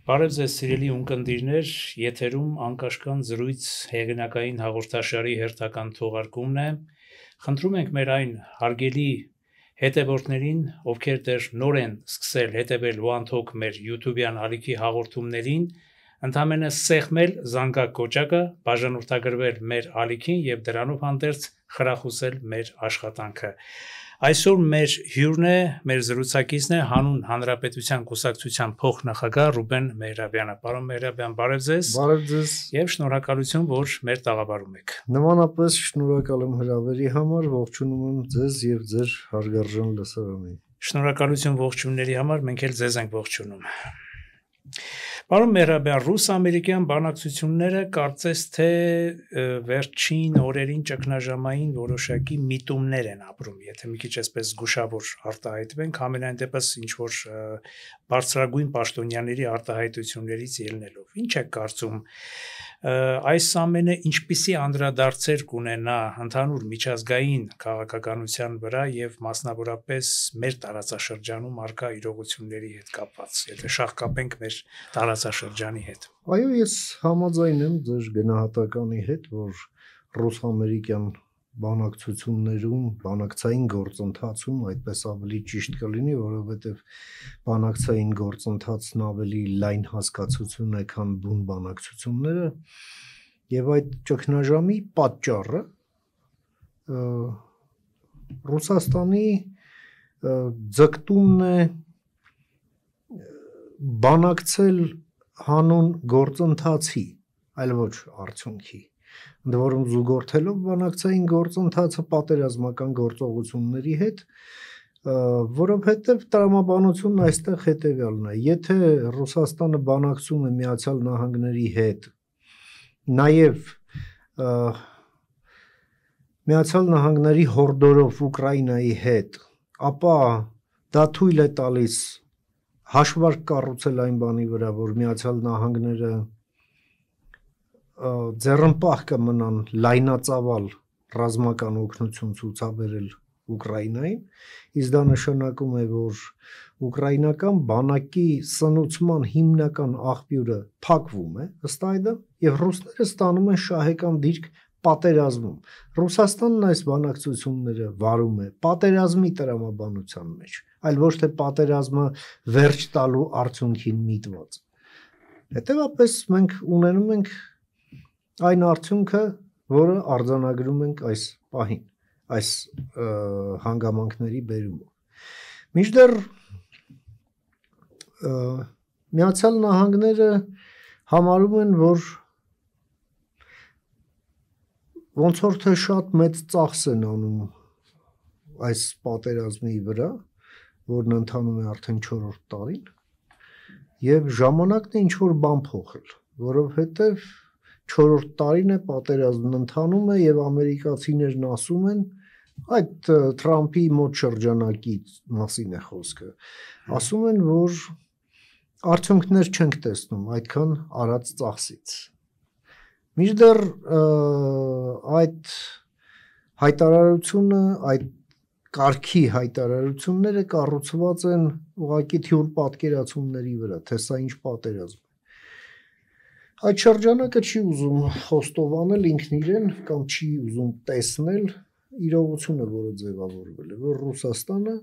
Բարև ձեզ սիրելի ունկնդիրներ, եթերում անկաշկան զրույց հեղինակային հաղորդաշարի հերթական թողարկումն է։ Խնդրում ենք մեր այն հարգելի հետևորդներին, ովքեր դեռ նոր են սկսել հետևել One Talk մեր YouTube-յան ալիքի հաղորդումներին, ընդամենը սեղմել զանգակ կոճակը, բաժանորդագրվել մեր ալիքին եւ դրանով հանդերձ խրախուսել մեր աշխատանքը։ Այսօր մեր հյուրն է, մեր զրուցակիցն է հանուն Հանրապետության կուսակցության փոխնախագահ Ռուբեն Մեհրաբյանը։ Պարոն Մեհրաբյան, բարև ձեզ։ Բարև ձեզ։ Եվ շնորհակալություն, որ մեր տաղավարում եք։ Նմանապես շնորհակալ եմ հրավերի համար, ողջունում եմ ձեզ եւ ձեր հարգարժան լսարանին։ Շնորհակալություն ողջունների համար, մենք էլ ձեզ ենք ողջունում։ Պարոն Մեհրաբյան, ռուս-ամերիկյան բանակցությունները կարծես թե վերջին օրերին ճգնաժամային որոշակի միտումներ են ապրում, եթե մի քիչ այսպես զգուշավոր արտահայտվենք, համենայն դեպս ինչ որ բարձրագույն պաշտոնյաների արտահայտություններից ելնելով։ Ինչ եք կարծում, այս ամենը ինչպիսի անդրադարձեր կունենա ընդհանուր միջազգային քաղաքականության վրա եւ մասնավորապես մեր տարածաշրջանում արկա իրողությունների հետ կապված, եթե շահկապենք մեր տարածաշրջանի հետ։ Այո, ես համաձայն եմ ձեր գնահատականի հետ, որ ռուս-ամերիկյան բանակցություններում, բանակցային գործընթացում այդպես ավելի ճիշտ կլինի, որովհետև բանակցային գործընթացն ավելի լայն հասկացություն է, քան բուն բանակցությունները, եւ այդ ճգնաժամի պատճառը Ռուսաստանի ձգտումն է բանակցել հանուն գործընթացի, այլ ոչ արդյունքի։ Ընդ որում զուգորդելով բանակցային գործընթացը պատերազմական գործողությունների հետ, որովհետև տրամաբանությունն այստեղ հետևյալն է. եթե Ռուսաստանը բանակցում է Միացյալ Նահանգների հետ, նաև Միացյալ Նահանգների հորդորով Ուկրաինայի հետ, ապա դա թույլ է տալիս հաշվարկ կառուցել այն բանի վրա, որ Միացյալ Նահանգները ձեռնպահ կմնան լայնածավալ ռազմական օգնություն ցուցաբերել Ուկրաինային, իսկ դա նշանակում է, որ ուկրաինական բանակի սնուցման հիմնական աղբյուրը փակվում է, ըստ այդմ, եւ ռուսները ստանում են շահեկան դիրք պատերազմում։ Ռուսաստանն այս բանակցությունները վարում է պատերազմի տրամաբանության մեջ, այլ ոչ թե պատերազմը վերջ տալու արդյունքին միտված։ Հետևաբար մենք ունենում ենք այն արդյունքը, որը արձանագրում ենք այս պահին, այս հանգամանքների բերումով։ Մինչդեռ Միացյալ Նահանգները համարում են, որ ոնց որ թե շատ մեծ ծախս են անում այս պատերազմի վրա, որն ընթանում է արդեն 4-րդ տարին, եւ ժամանակն է ինչ որ բան փոխել, որովհետեւ 4-րդ տարին է պատերազմն ընթանում է եւ ամերիկացիներն ասում են, այդ Թրամփի մոտ շրջանակի մասին է խոսքը, ասում են, որ արդյունքներ չենք տեսնում այդքան արած ծախսից։ Մինչդեռ այդ հայտարարությունը, այդ կարգի հայտարարությունները կառուցված են ուղղակի թյուր պատկերացումների վրա, թե սա ինչ պատերազմ է։ Այդ շրջանակը չի ուզում խոստովանել ինքն իրեն կամ չի ուզում տեսնել իրողությունը, որը ձևավորվել է, որ Ռուսաստանը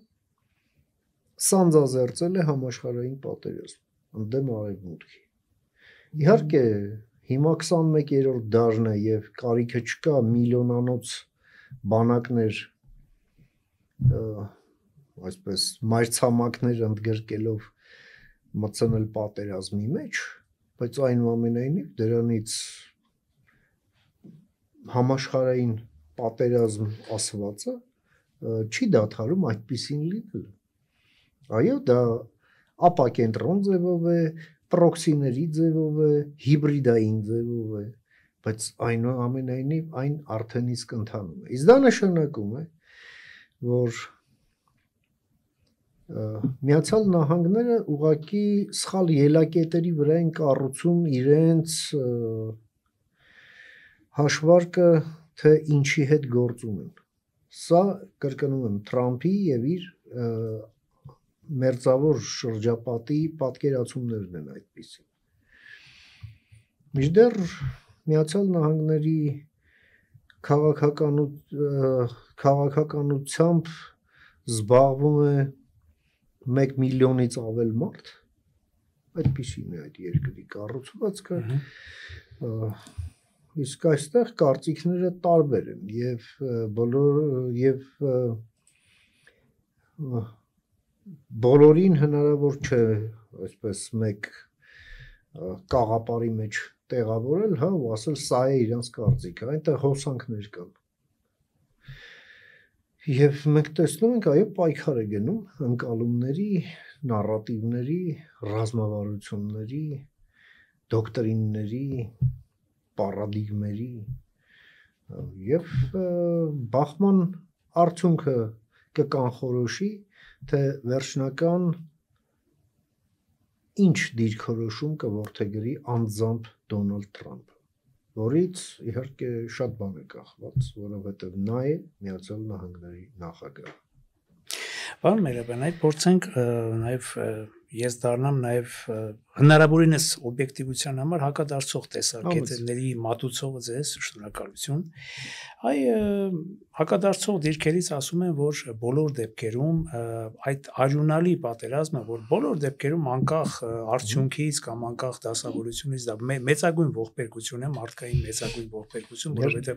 սանձազերծել է համաշխարհային պատերազմ ընդդեմ Արևմուտքի։ Իհարկե, հիմա 21-րդ դարն է եւ կարիքը չկա միլիոնանոց բանակներ այսպես մայրցամաքներ ընդգրկելով մտցնել պատերազմի մեջ, բայց այնուամենայնիվ դրանից համաշխարհային պատերազմ ասվածը չի դադարում այդպիսին լինել։ Այո, դա ապակենտրոն ձևով է, պրոքսիների ձևով է, հիբրիդային ձևով է, բայց այնուամենայնիվ այն արդեն իսկ ընթանում է։ Իսկ դա նշանակում է, որ Միացյալ Նահանգները ուղղակի սխալ ելակետերի վրա են կառուցում իրենց հաշվարկը, թե ինչի հետ գործ ունեն։ Սա կրկնում եմ Թրամփի եւ իր մերձավոր շրջապատի պատկերացումներն են այդպիսին։ Մինչդեռ Միացյալ Նահանգների քաղաքականությամբ զբաղվում է 1 միլիոնից ավել մարդ, այդպիսին է այդ երկրի կառուցվածքը, իսկ այստեղ կարծիքները տարբեր են եւ բոլորին հնարավոր չէ այսպես մեկ կաղապարի մեջ տեղավորել, հա, ու ասել սա է իրանց կարծիքը, այնտեղ հոսանքներ կան։ Եվ մենք տեսնում ենք, այո, պայքար է գնում ընկալումների, նարատիվների, ռազմավարությունների, դոկտրինների, պարադիգմերի եւ բախման արդյունքը կկանխորոշի, թե վերջնական ինչ դիրքորոշում կորդեգրի անձամբ Դոնալդ Թրամփը, որից իհարկե շատ բան է կախված, որովհետև նա է Միացյալ Նահանգների նախագահը։ Պարոն Մերաբյան, այդ փորձենք նաև ես դառնամ նաև հնարավորինս օբյեկտիվության համար հակադարձող տեսակետների մատուցողը ձեզ, շնորհակալություն։ Այ հակադարձող դիրքերից ասում են, որ բոլոր դեպքերում այդ արյունալի պատերազմը, որ բոլոր դեպքերում անկախ արդյունքից կամ անկախ դասավորությունից դա մեծագույն ողբերգություն է, մարդկային մեծագույն ողբերգություն, որովհետև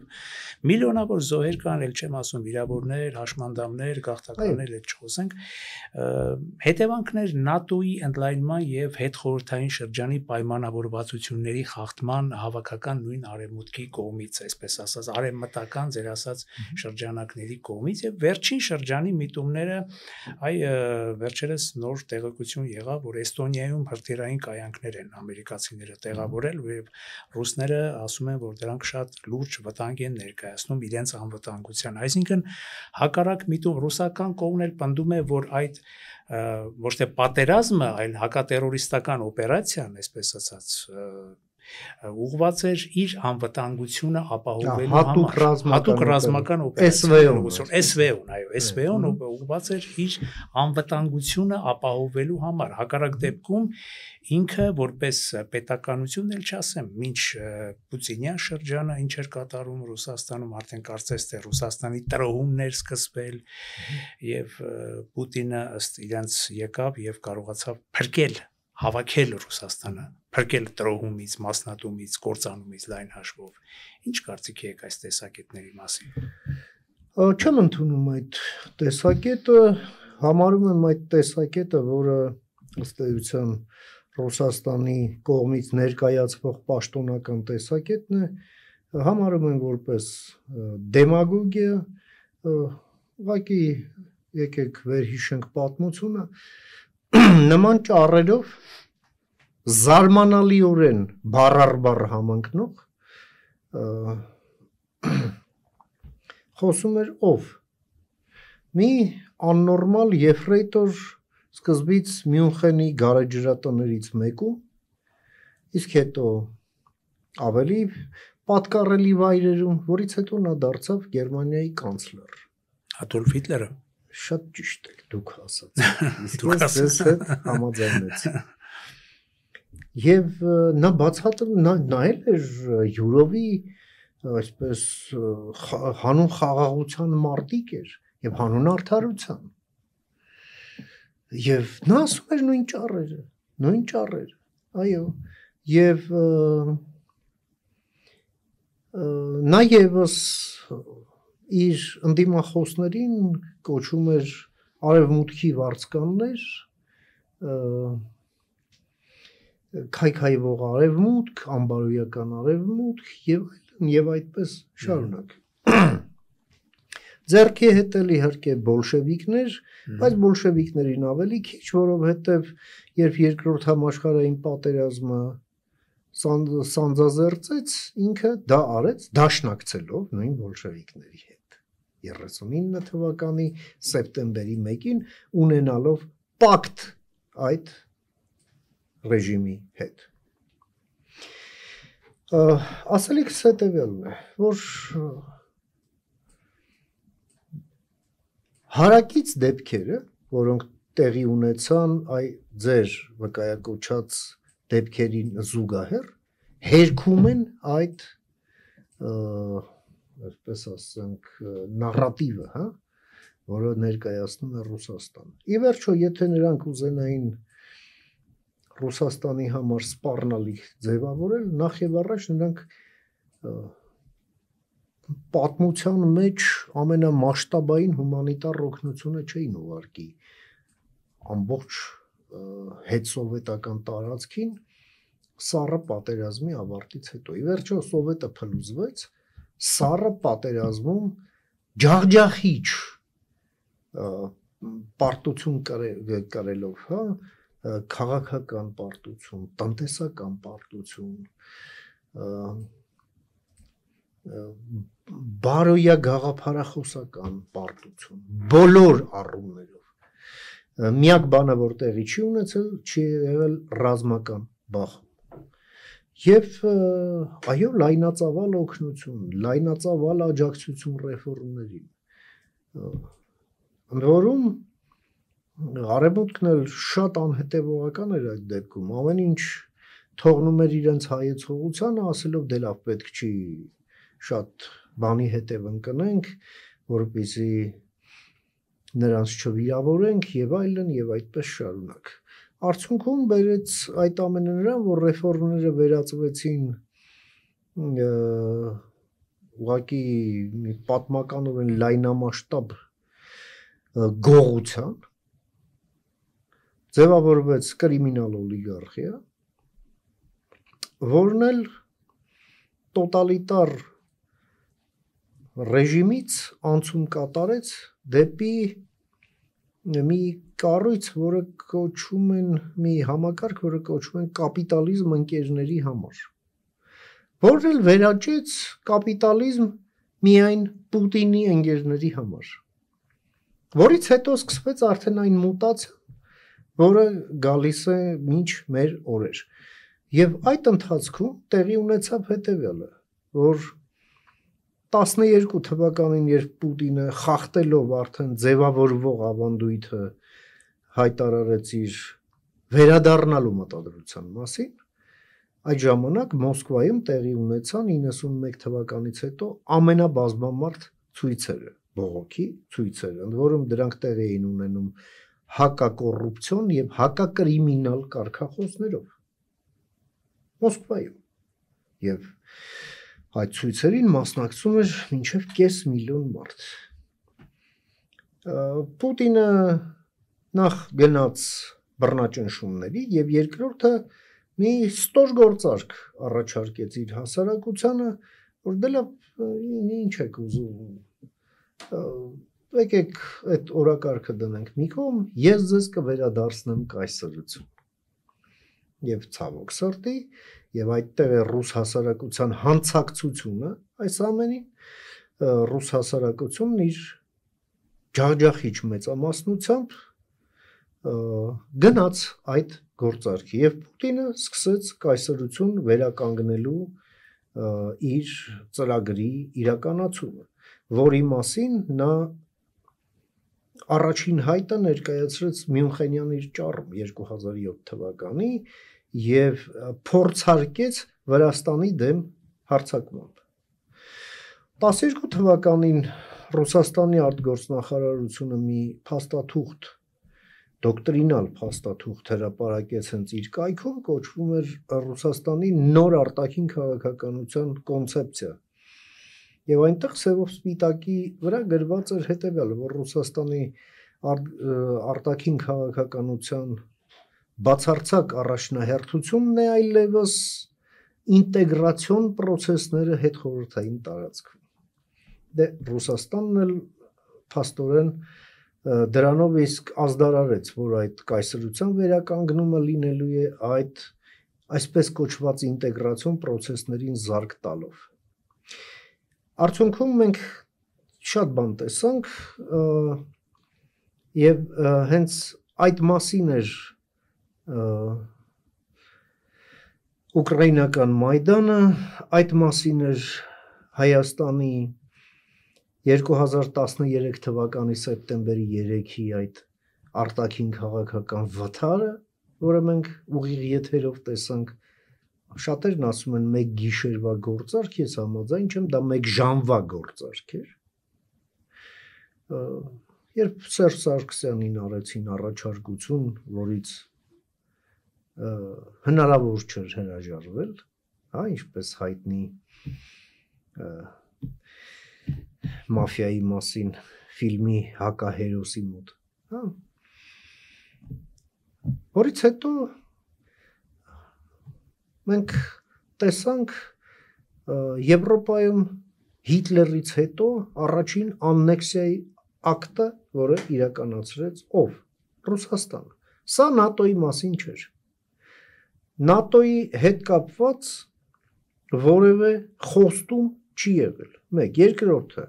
միլիոնավոր զոհեր կան, ել չեմ ասում վիրավորներ, հաշմանդամներ, գաղթականներ, էլ չխոսենք, հետևանքներ ՆԱՏՕ-ի ընդլայնման եւ հետխորհրդային շրջանի պայմանավորվածությունների խախտման հավաքական նույն արևմուտքի կողմից, այսպես ասած, արևմտական ձեր ասած շրջանակների կողմից եւ վերջին շրջանի միտումները, այ վերջերս նոր տեղեկություն եղավ, որ Էստոնիայում հրթիռային կայանքներ են ամերիկացիները տեղավորել եւ ռուսները ասում են, որ դրանք շատ լուրջ վտանգ են ներկայացնում իրենց անվտանգության, այսինքն հակառակ միտում ռուսական կողմն էլ պնդում է, որ այդ ոչ թե պատերազմը, այլ հակատերորիստական օպերացիան, այսպես ասած, ուղղված էր իր անվտանգությունը ապահովելու համար, հատուկ ռազմական օպերացիա, SVO-ն, այո, SVO-ն ուղղված էր իր անվտանգությունը ապահովելու համար, հակառակ դեպքում ինքը որպես պետականություն էլ չասեմ, մինչ Պուտինյան շրջանը ինչ էր կատարում Ռուսաստանում, արդեն կարծես թե Ռուսաստանի տրոհումներ սկսվել եւ Պուտինը ըստ իրենց եկավ եւ կարողացավ փրկել, հավաքել Ռուսաստանը, փրկել տրոհումից, մասնատումից, կործանումից լայն հաշվով։ Ինչ կարծիք եք այս տեսակետների մասին։ Չեմ ընդունում այդ տեսակետը, համարում եմ այդ տեսակետը, որը ըստ էության Ռուսաստանի կողմից ներկայացվող պաշտոնական տեսակետն է, համարում եմ որպես դեմագոգիա, ուղղակի եկեք վերհիշենք պատմությունը, նման ճառերով զարմանալիորեն բառ համընկնող խոսում էր ով մի աննորմալ եֆրեյտոր սկզբից Մյունխենի գարեջրատներից մեկում, իսկ հետո ավելի պատկառելի վայրերում, որից հետո նա դարձավ Գերմանիայի կանցլեր։ Ադոլֆ Հիտլերը։ Շատ ճիշտ եք դուք ասացիք, իսկ ես ձեզ հետ համաձայնեցի։ Եվ նա նայել էր յուրովի այսպես հանուն խաղաղության մարտիկ էր եւ հանուն արդարության։ Եվ նա ասում էր նույն ճառերը, այո, եւ նա եւս իր ընդդիմախոսներին կոչում էր արևմուտքի վարձկաններ, քայքայվող արևմուտք, անբարոյական արևմուտք եւ այդպես շարունակ։ Ձեռքի հետ էլ իհարկե բոլշևիկներ, բայց բոլշևիկներին ավելի քիչ, որովհետև երբ երկրորդ համաշխարհային պատերազմը սանձազերծեց, ինքը դա արեց դաշնակցելով նույն բոլշևիկների հետ։ 39 թվականի սեպտեմբերի 1-ին ունենալով պակտ այդ ռեժիմի հետ։ Ասելիքս հետևյալն է, որ հարակից դեպքերը, որոնք տեղի ունեցան ձեր վկայակոչած դեպքերին զուգահեռ, հերքում են այդ այսպես ասենք նարատիվը, հա, որը ներկայացնում է Ռուսաստանը։ Ի վերջո, եթե նրանք ուզենային Ռուսաստանի համար սպառնալիք ձևավորել, նախ եւ առաջ նրանք պատմության մեջ ամենամասշտաբային հումանիտար օգնությունը չէին ուղարկի ամբողջ հետսովետական տարածքին սառը պատերազմի ավարտից հետո։ Ի վերջո սովետը փլուզվեց, սառը պատերազմում ջախջախիչ պարտություն կրելով, հա, քաղաքական պարտություն, տնտեսական պարտություն, բարոյա գաղափարախոսական պարտություն, բոլոր առումներով։ Միակ բանը, որ տեղի չի ունեցել, չի եղել ռազմական բախում։ Եվ այո, լայնածավալ օգնություն, լայնածավալ աջակցություն ռեֆորմներին։ Ընդ որում Արևմուտքն էլ շատ անհետևողական էր այդ դեպքում, ամեն ինչ թողնում էր իրենց հայեցողությանը, ասելով դե լավ, պետք չի շատ բանի հետև ընկնենք, որպեսզի նրանց չվիրավորենք եւ այլն եւ այդպես շարունակ։ Արդյունքում բերեց այդ ամենը նրան, որ ռեֆորմները վերածվեցին ուղղակի պատմականորեն լայնամասշտաբ գողության, ձևավորվեց կրիմինալ օլիգարխիա, որն էլ տոտալիտար ռեժիմից անցում կատարեց դեպի մի կառույց, որը կոչվում են մի համակարգ, որը կոչվում են կապիտալիզմ ընկերների համար, որն էլ վերաճեց կապիտալիզմ միայն Պուտինի ընկերների համար, որից հետո սկսվեց արդեն այն մուտացիան, որը գալիս է մինչ մեր օրեր։ Եվ այդ ընթացքում տեղի ունեցավ հետևյալը, որ 12 թվականին, երբ Պուտինը խախտելով արդեն ձևավորվող ավանդույթը հայտարարեց իր վերադառնալու մտադրության մասին, այդ ժամանակ Մոսկվայում տեղի ունեցան 91 թվականից հետո ամենաբազմամարդ ցույցերը, բողոքի ցույցերը, ընդ որում դրանք տեղի էին ունենում հակակոռուպցիոն եւ հակակրիմինալ կարգախոսներով Մոսկվայում եւ այդ ցույցերին մասնակցում էր մինչև կես միլիոն մարդ։ Պուտինը նախ գնաց բռնաճնշումների եւ երկրորդը մի ստոր գործարք առաջարկեց իր հասարակությանը, որ դե լավ, ինչ եք ուզում, եկեք այդ օրակարգը դնենք մի կողմ, ես ձեզ կվերադարձնեմ կայսրություն։ Եվ ցավոք սրտի, եւ այդտեղ է ռուս հասարակության հանցակցությունը, այս ամենին ռուս հասարակությունն իր ջախջախիչ մեծամասնությամբ գնաց այդ գործարքի եւ Պուտինը սկսեց կայսրություն վերականգնելու իր ծրագրի իրականացումը, որի մասին նա առաջին հայտը ներկայացրեց Մյունխենյան իր ճառում 2007 թվականի եւ փորձարկեց Վրաստանի դեմ հարձակմամբ։ 12 թվականին Ռուսաստանի արտգործնախարարությունը մի փաստաթուղթ, դոկտրինալ փաստաթուղթ հրապարակեց հենց իր կայքում, կոչվում էր Ռուսաստանի նոր արտաքին քաղաքականության կոնցեպցիա։ Եվ այնտեղ սևով սպիտակի վրա գրված էր հետևյալը, որ Ռուսաստանի արտաքին քաղաքականության բացարձակ առաջնահերթությունն է այլևս ինտեգրացիոն պրոցեսները հետխորհրդային տարածքում։ Դե Ռուսաստանն էլ փաստորեն դրանով իսկ ազդարարեց, որ այդ կայսրության վերականգնումը լինելու է այդ այսպես կոչված ինտեգրացիոն պրոցեսներին զարգ տալով։ Արդյունքում մենք շատ բան տեսանք եւ հենց այդ մասին էր ուկրաինական Մայդանը, այդ մասին էր Հայաստանի 2013 թվականի սեպտեմբերի 3-ի այդ արտաքին քաղաքական վթարը, որը մենք ուղիղ եթերով տեսանք, շատերն ասում են մեկ գիշերվա գործարք, ես համաձայն չեմ, դա մեկ ժամվա գործարք էր։ Երբ Սերժ Սարգսյանին արեցին առաջարկություն, որից հնարավոր չէր հրաժարվել, հա, ինչպես հայտնի մաֆիայի մասին ֆիլմի հակահերոսի մոտ, հա, որից հետո մենք տեսանք Եվրոպայում Հիտլերից հետո առաջին աննեքսիայի ակտը, որը իրականացրեց ով? Ռուսաստանը։ Սա ՆԱՏՕ-ի մասին չէր։ ՆԱՏՕ-ի հետ կապված որևէ խոստում չի եղել։ Մեկ, երկրորդը,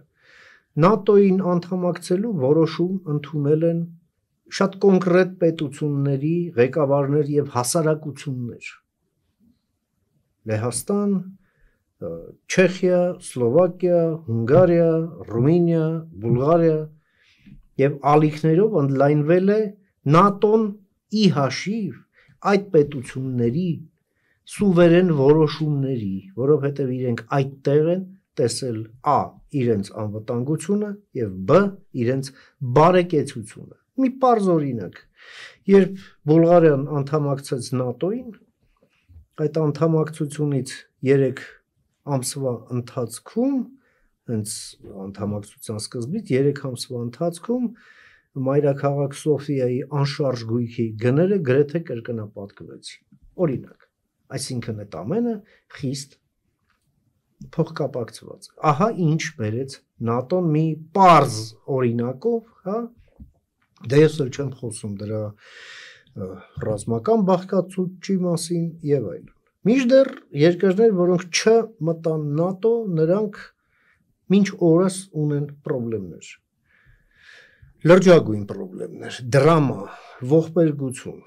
ՆԱՏՕ-ին անդամակցելու որոշում ընդունել են շատ կոնկրետ պետությունների ղեկավարներ եւ հասարակություններ։ Լեհաստան, Չեխիա, Սլովակիա, Հունգարիա, Ռումինիա, Բուլղարիա եւ ալիքներով ընդլայնվել է ՆԱՏՕ-ն ի հաշիվ այդ պետությունների սուվերեն որոշումների, որովհետեւ իրենք այդտեղ են տեսել ա իրենց անվտանգությունը եւ բ իրենց բարեկեցությունը։ Մի պարզ օրինակ, երբ Բուլղարիան անդամակցեց ՆԱՏՕ-ին, այդ անդամակցությունից 3 ամսվա ընթացքում, հենց անդամակցության սկզբից 3 ամսվա ընթացքում մայրաքաղաք Սոֆիայի անշարժ գույքի գները գրեթե կրկնապատկվեցին։ Օրինակ, այսինքն այդ ամենը խիստ փոխկապակցված։ Ահա ինչ բերեց ՆԱՏՕ-ն մի պարզ օրինակով, հա, դե ես էլ չեմ խոսում դրա ռազմական բաղկացուցի մասին եւ այլն։ Մինչդեռ երկրներ, որոնք չմտան ՆԱՏՕ, նրանք մինչ օրս ունեն խնդիրներ։ Լրջագույն խնդիրներ, դրամա, ողբերգություն։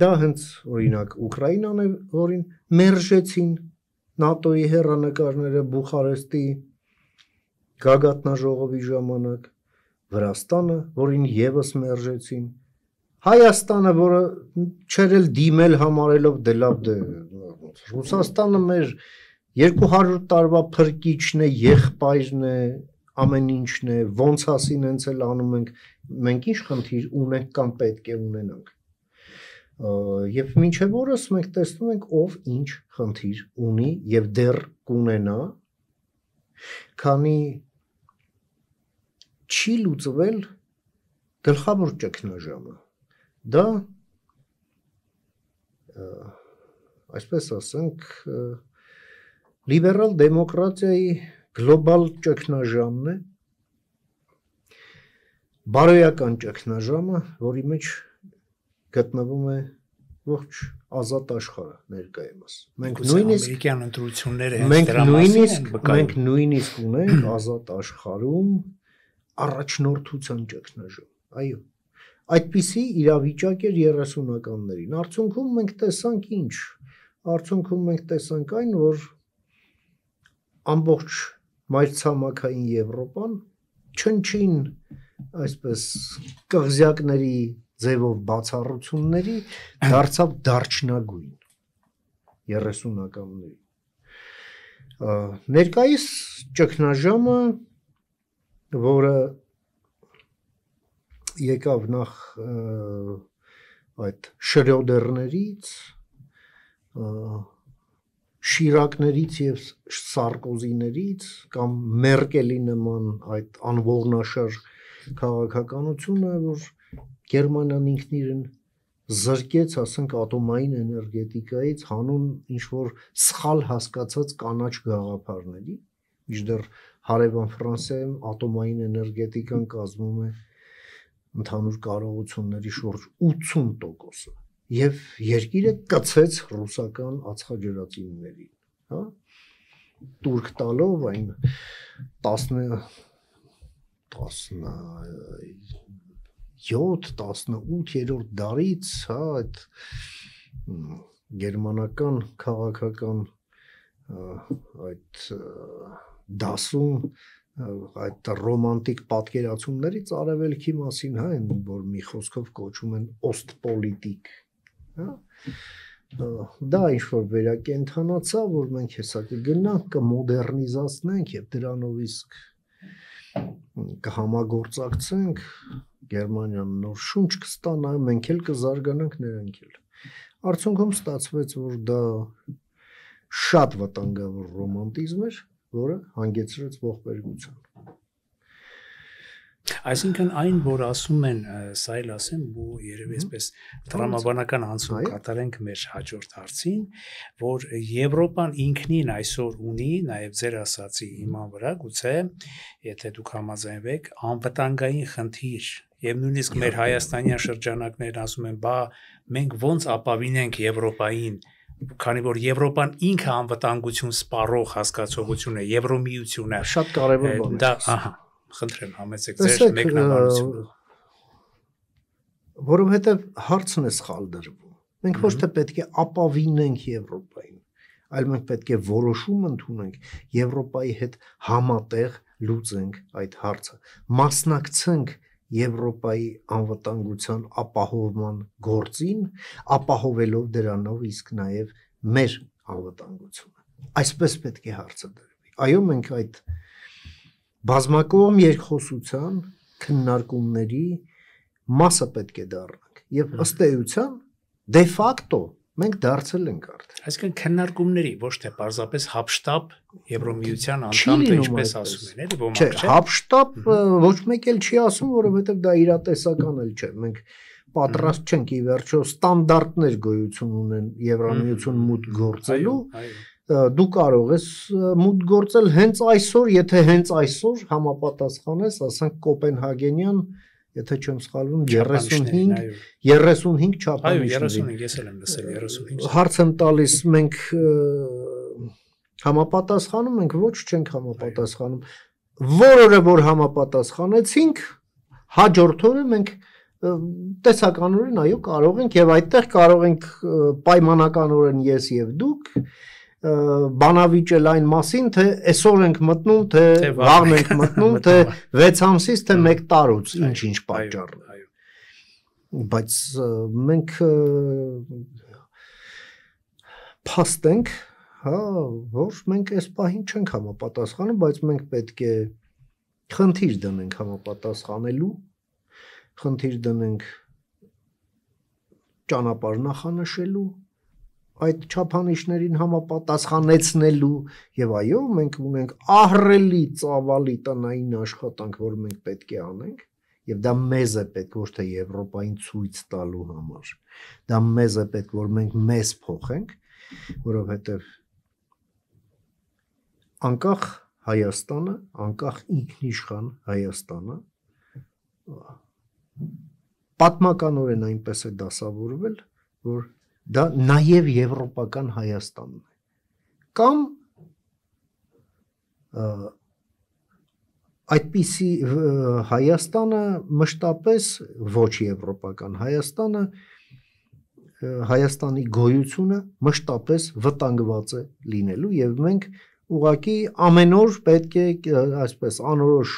Դա հենց օրինակ Ուկրաինան է, որին մերժեցին ՆԱՏՕ-ի հեռանկարները Բուխարեստի գագաթնաժողովի ժամանակ, Վրաստանը, որին եւս մերժեցին, Հայաստանը, որը չէր էլ դիմել համարելով դե լավ դե Ռուսաստանը մեր 200 տարվա փրկիչն է, եղբայրն է, ամեն ինչն է, ոնց ասին հենց էլ անում ենք, մենք ինչ խնդիր ունենք կամ պետք է ունենանք։ Եվ մինչև օրս մենք տեսնում ենք ով ինչ խնդիր ունի եւ դեռ կունենա, քանի չի լուծվել գլխավոր ճգնաժամը։ Դա այսպես ասենք լիբերալ դեմոկրատիայի գլոբալ ճգնաժամն է, բարոյական ճգնաժամը, որի մեջ գտնվում է ողջ ազատ աշխարհը ներկայումս։ Մենք նույնիսկ ամերիկյան ընտրությունները մենք նույնիսկ ունենք ազատ աշխարհում առաջնորդության ճգնաժամ։ Այո, այդպիսի իրավիճակ էր 30-ականներին։ Արդյունքում մենք տեսանք ինչ։ Արդյունքում մենք տեսանք այն, որ ամբողջ մայրցամաքային Եվրոպան չնչին այսպես կղզյակների ձևով բացառությունների դարձավ դարչնագույն 30-ականներին։ Ներկայիս ճգնաժամը, որը եկավ նախ այդ Շրյոդերներից, Շիրակներից եւ Սարկոզիներից կամ Մերկելի նման այդ անողնաշար քաղաքականությունը, որ Գերմանիան ինքն իրեն զրկեց, ասենք, ատոմային էներգետիկայից հանուն ինչ-որ սխալ հասկացած կանաչ գաղափարների, մինչդեռ հարևան Ֆրանսիայում ատոմային էներգետիկան կազմում է ընդհանուր կարողությունների շուրջ 80%-ը եւ երկիրը կցեց ռուսական ածխաջրածիններին, հա, տուրք տալով այն 17-18-րդ դարից, հա, այդ գերմանական քաղաքական այդ դասում այդ ռոմանտիկ պատկերացումներից արևելքի մասին, հա, որ մի խոսքով կոչում են օստպոլիտիկ, հա, դա ինչ-որ վերակենդանացա, որ մենք հեսա կգնանք, կմոդեռնիզացնենք և դրանով իսկ կհամագործակցենք, Գերմանիան նոր շունչ կստանա, մենք էլ կզարգանանք, նրանք էլ։ Արդյունքում ստացվեց, որ դա շատ վտանգավոր ռոմանտիզմ էր, որը հանգեցրեց ողբերգության։ Այսինքն այն, որ ասում են, սա էլ ասեմ, ու երևի այսպես տրամաբանական անցում կատարենք մեր հաջորդ հարցին, որ Եվրոպան ինքնին այսօր ունի, նաև ձեր ասացի հիման վրա, գուցե, եթե դուք համաձայնվեք, անվտանգային խնդիր, եւ նույնիսկ մեր հայաստանյան շրջանակներն ասում են, բա մենք ոնց ապավինենք Եվրոպային, քանի որ Եվրոպան ինքը անվտանգություն սպառող հասկացողություն է, Եվրոմիությունը շատ կարևոր բան է։ Դա, ահա Խնդրեմ, համեցեք ձեր մեկնաբանությունը։ Որովհետև հարցն է սխալ դրվում։ Մենք ոչ թե պետք է ապավինենք Եվրոպային, այլ մենք պետք է որոշում ընդունենք Եվրոպայի հետ համատեղ լուծենք այդ հարցը։ Մասնակցենք Եվրոպայի անվտանգության ապահովման գործին, ապահովելով դրանով իսկ նաև մեր անվտանգությունը։ Այսպես պետք է հարցը դրվի։ Այո, մենք այդ բազմակողմ երկխոսության քննարկումների մասը պետք է դառնանք եւ ըստ էության դե ֆակտո մենք դարձել ենք արդեն։ Այսինքն քննարկումների, ոչ թե պարզապես հապշտապ Եվրոմիության անդամ թե ինչպես ասում են, էլի ոմանք չէ։ Չէ, հապշտապ ոչ մեկ էլ չի ասում, որովհետեւ դա իրատեսական էլ չէ։ Մենք պատրաստ չենք ի վերջո ստանդարտներ գոյություն ունեն Եվրամիություն մուտք գործելու։ Դու կարող ես մուտք գործել հենց այսօր, եթե հենց այսօր համապատասխանես, ասենք Կոպենհագենյան, եթե չեմ սխալվում, 35 չափանիշների։ Այո, 35, ես էլ եմ լսել 35։ Հարց եմ տալիս, մենք համապատասխանում ենք, ոչ չենք համապատասխանում։ Որը որ համապատասխանեցինք, հաջորդ օրը մենք տեսականորեն այո կարող ենք եւ այդտեղ կարող ենք պայմանականորեն ես եւ դուք բանավիճել այն մասին, թե այսօր ենք մտնում, թե վաղն ենք մտնում, թե 6 ամսից, թե 1 տարուց, ինչ պատճառ։ Բայց մենք փաստ ենք, հա, որ մենք այս պահին չենք համապատասխանում, բայց մենք պետք է խնդիր դնենք համապատասխանելու, խնդիր դնենք ճանապարհ նախանշելու, այդ չափանիշներին համապատասխանեցնելու եւ այո մենք ունենք ահռելի ծավալի տնային աշխատանք, որ մենք պետք է անենք եւ դա մեզ է պետք ոչ թե Եվրոպային ցույց տալու համար, դա մեզ է պետք որ մենք մեզ փոխենք, որովհետեւ անկախ Հայաստանը, անկախ ինքնիշխան Հայաստանը պատմականորեն այնպես է դասավորվել, որ դա նաև եվրոպական Հայաստանն է, կամ այդպիսի Հայաստանը մշտապես ոչ եվրոպական Հայաստանը, Հայաստանի գոյությունը մշտապես վտանգված է լինելու և մենք ուղղակի ամեն օր պետք է այսպես անորոշ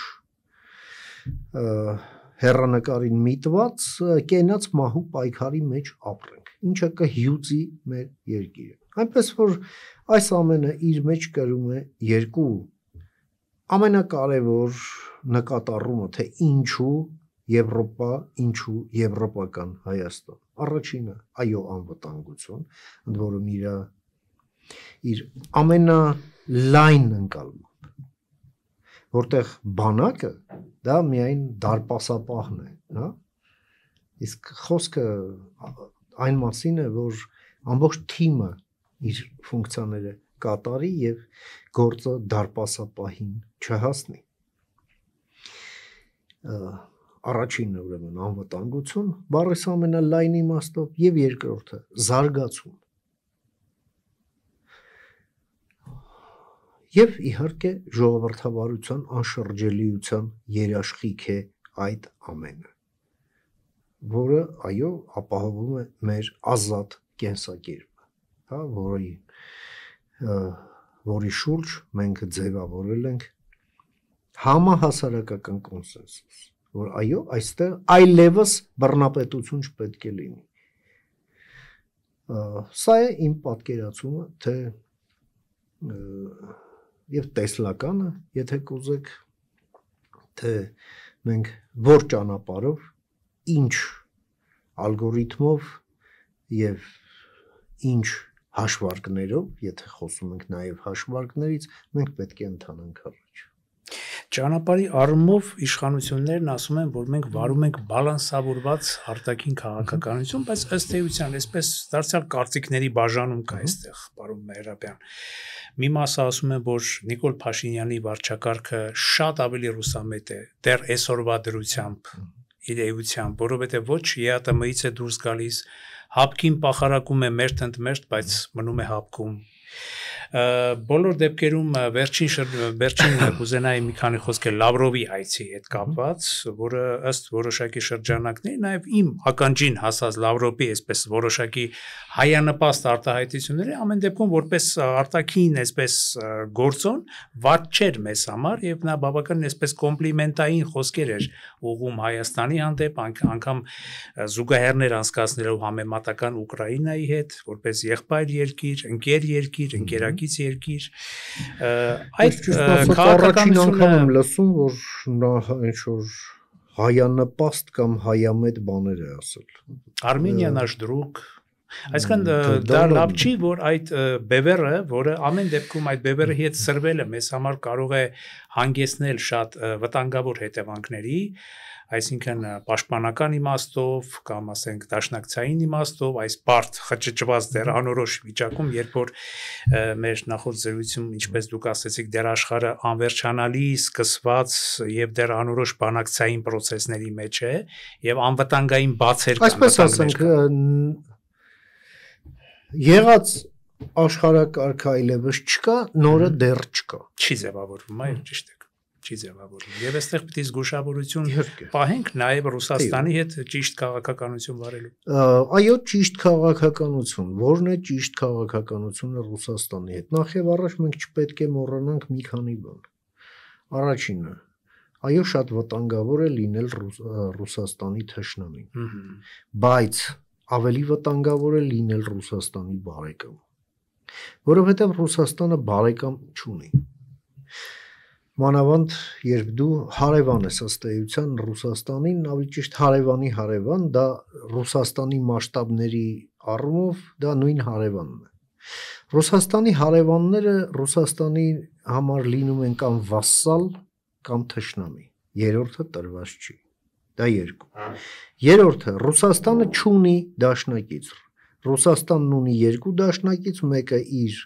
հեռանկարին միտված կենաց մահու պայքարի մեջ ապրենք, ինչը կհյուծի մեր երկիրը։ Այնպես որ այս ամենը իր մեջ կրում է երկու ամենակարևոր նկատառումը, թե ինչու Եվրոպա, ինչու եվրոպական Հայաստան։ Առաջինը այո անվտանգություն, ընդ որում իր ամենալայն ընկալմամբ, որտեղ բանակը դա միայն դարպասապահն է, հա? Իսկ խոսքը այն մասին է, որ ամբողջ թիմը իր ֆունկցիաները կատարի եւ գործը դարպասապահին չհասնի։ Առաջինը ուրեմն անվտանգություն, բառիս ամենալայն իմաստով, եւ երկրորդը զարգացում։ Եվ իհարկե ժողովրդավարության անշրջելիության երաշխիք է այդ ամենը, որը այո ապահովում է մեր ազատ կենսակերպը, հա, որի շուրջ մենք ձևավորել ենք համահասարակական կոնսենսուս, որ այո այստեղ այլևս բռնապետություն չպետք է լինի։ Սա է իմ պատկերացումը, թե եւ տեսլականը, եթե կուզեք, թե մենք որ ճանապարհով, ինչ ալգորիթմով եւ ինչ հաշվարկներով, եթե խոսում ենք նաեւ հաշվարկներից, մենք պետք է ընթանանք առաջ։ Ճանապարհի առումով իշխանություններն ասում են, որ մենք վարում ենք բալանսավորված արտաքին քաղաքականություն, բայց ըստ էության, այսպես դարձյալ կարծիքների բաժանում կա այստեղ, պարոն Մեհրաբյան։ Մի մասը ասում են, որ Նիկոլ Փաշինյանի վարչակարգը շատ ավելի ռուսամետ է, դեռ այսօրվա դրությամբ, իր էությամբ, որովհետև ոչ ԵԱՏՄ-ից է դուրս գալիս, հապկին պախարակում է մերթ ընդ մերթ, բայց մնում է հապկում։ Բոլոր դեպքերում վերջին կուզենայի մի քանի խոսքեր Լավրովի այցի հետ կապված, որը ըստ որոշակի շրջանակների, նաև իմ ականջին հասած Լավրովի այսպես որոշակի հայանպաստ արտահայտությունների ամեն դեպքում որպես արտաքին այսպես գործոն վատ չէր մեզ համար եւ նա բավական այսպես կոմպլիմենտային խոսքեր էր ուղղում Հայաստանի հանդեպ, անգամ զուգահեռներ անցկացնելով համեմատական Ուկրաինայի հետ, որպես եղբայր երկիր, ընկեր երկիր, ընկերակից երկիր, այդ քաղաքականությունը եմ լսում, որ նա ինչ-որ հայանպաստ կամ հայամետ բաներ է ասել։ Արմենիա նаш друг, այսինքն դա լավ չի, որ այդ բևերը, որը ամեն դեպքում այդ բևերը հետ սրվելը մեզ համար կարող է հանգեցնել շատ վտանգավոր հետևանքների, այսինքն պաշտպանական իմաստով կամ ասենք դաշնակցային իմաստով, այս բարդ խճճված դեռ անորոշ վիճակում, երբ որ մեր նախորդ զրույցում, ինչպես դուք ասացիք, դեռ աշխարհը անվերջանալի սկսված եւ դեռ անորոշ բանակցային process-ների մեջ է եւ անվտանգային բացեր կան։ Այսպես ասենք, եղած աշխարհակարգը այլևս չկա, նորը դեռ չկա։ Չի ձևավորվում, այո, ճիշտ է։ Չի ձևավորվում։ Եվ այստեղ պիտի զգուշավորություն պահենք նաև Ռուսաստանի հետ ճիշտ քաղաքականություն վարելու։ Այո, ճիշտ քաղաքականություն։ Որն է ճիշտ քաղաքականությունը Ռուսաստանի հետ։ Նախ եւ առաջ մենք չպետք է մոռանանք մի քանի բան։ Առաջինը, այո, շատ վտանգավոր է լինել Ռուսաստանի թշնամին։ Բայց ավելի վտանգավոր է լինել Ռուսաստանի բարեկամ։ Որովհետեւ Ռուսաստանը բարեկամ չունի։ Մանավանդ երբ դու հարևան ես ըստ էության Ռուսաստանին, ավելի ճիշտ հարևանի հարևան, դա Ռուսաստանի մասշտաբների առումով դա նույն հարևանն է։ Ռուսաստանի հարևանները Ռուսաստանի համար լինում են կամ վասսալ, կամ թշնամի։ Երրորդը տրված չի։ Դա երկու։ Երրորդը Ռուսաստանը չունի դաշնակից։ Ռուսաստանն ունի երկու դաշնակից, մեկը իր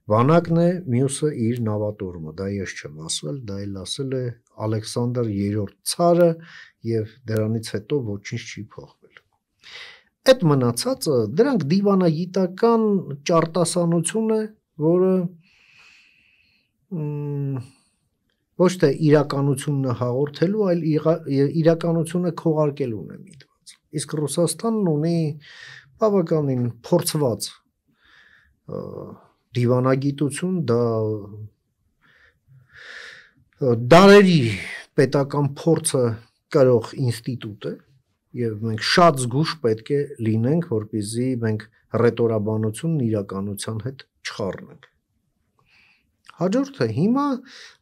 բանակն է, մյուսը իր նավատորմը, դա ես չեմ ասել, դա էլ ասել է Ալեքսանդր III ցարը եւ դրանից հետո ոչինչ չի փոխվել։ Այդ մնացածը դրանք դիվանագիտական ճարտասանություն է, որը ոչ թե իրականությունն հաղորդելու, այլ իրականությունը քողարկելուն է միտված։ Իսկ Ռուսաստանն ունի բավականին փորձված դիվանագիտություն, դա դարերի պետական փորձը կրող ինստիտուտ է եւ մենք շատ զգուշ պետք է լինենք, որպեսզի մենք ռետորաբանությունն իրականության հետ չխառնենք։ Հաջորդը հիմա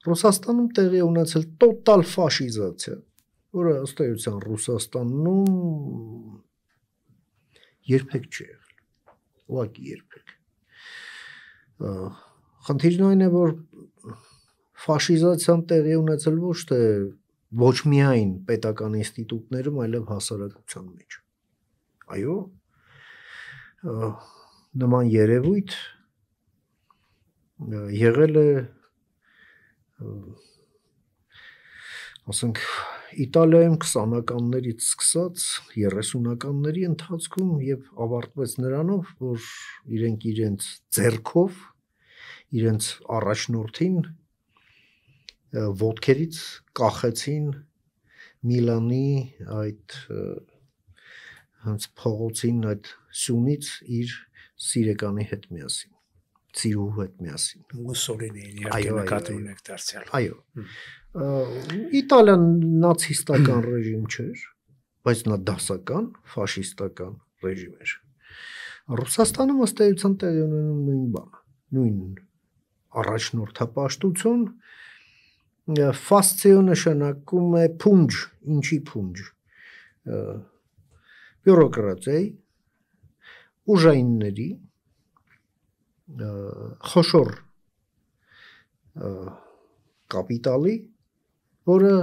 Ռուսաստանում տեղի ունեցել տոտալ ֆաշիզացիա, որը ըստ էության Ռուսաստանում երբեք չի եղել։ Ուղղակի երբեք։ Խնդիրն այն է, որ ֆաշիզացիան տեղի ունեցել ոչ միայն պետական ինստիտուտներում, այլև հասարակության մեջ։ Այո, նման երևույթ եղել է, ասենք, Իտալիայում 20-ականներից սկսած 30-ականների ընթացքում եւ ավարտվեց նրանով, որ իրենք իրենց ձեռքով իրենց առաջնորդին ոտքերից կախեցին Միլանի այդ հենց փողոցին այդ սյունից իր սիրեկանի հետ միասին, ծիրու հետ միասին։ Մուսոլինին իհարկե նկատի ունեք դարձյալ։ Այո։ Իտալիան նացիստական ռեժիմ չէր, բայց նա դասական, ֆաշիստական ռեժիմ էր։ Ռուսաստանում ըստ էության տեղի ունենում նույն բանը, նույն առաջնորդապաշտություն, ֆասցիո նշանակում է փունջ, ինչի փունջ, բյուրոկրատիայի, ուժայինների, խոշոր կապիտալի, որը